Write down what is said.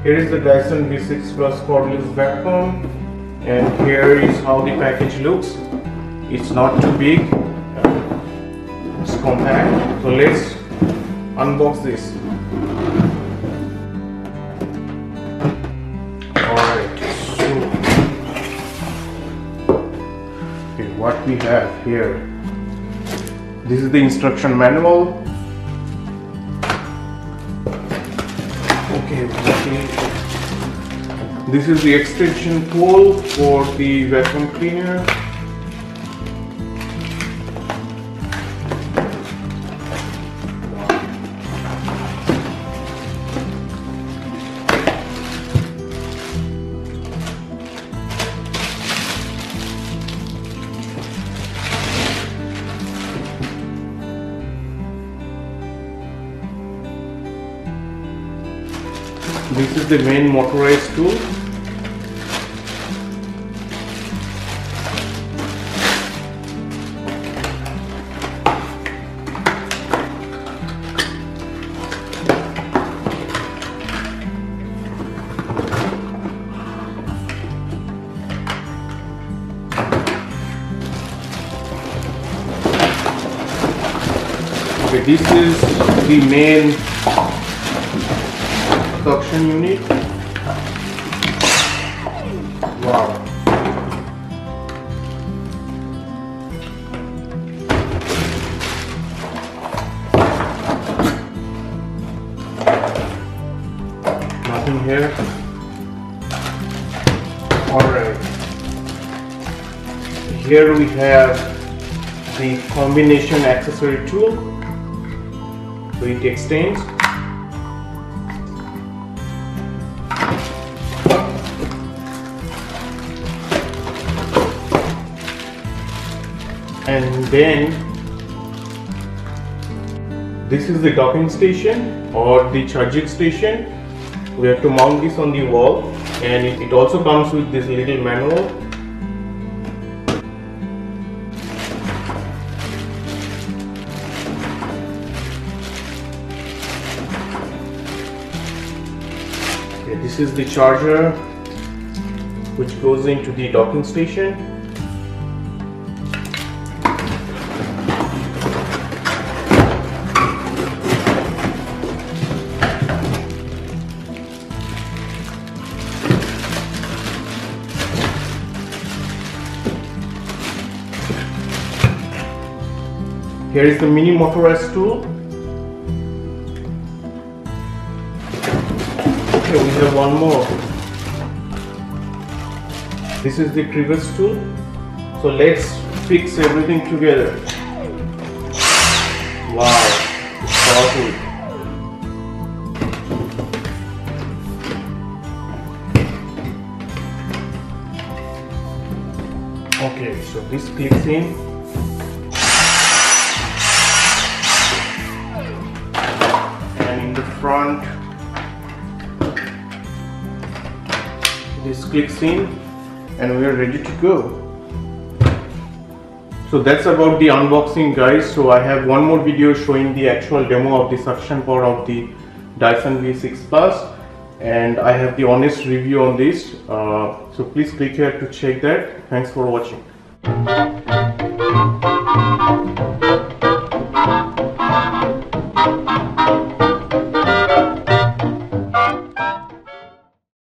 Here is the Dyson V6 Plus cordless vacuum, and here is how the package looks. It's not too big, it's compact. So let's unbox this. Alright, so okay, what we have here, this is the instruction manual. Okay, this is the extension pole for the vacuum cleaner. This is the main motorized tool. Okay, this is the main suction unit. Wow. Nothing here. Alright. Here we have the combination accessory tool. So it extends. And then this is the docking station or the charging station. We have to mount this on the wall, and it also comes with this little manual. Okay, this is the charger which goes into the docking station. Here is the mini motorized tool. Okay, we have one more. This is the crevice tool. So let's fix everything together. Wow, it's powerful. Okay, so this clicks in. Front, this clicks in, and we are ready to go. So that's about the unboxing, guys. So I have one more video showing the actual demo of the suction power of the Dyson V6 Plus, and I have the honest review on this. So please click here to check that. Thanks for watching.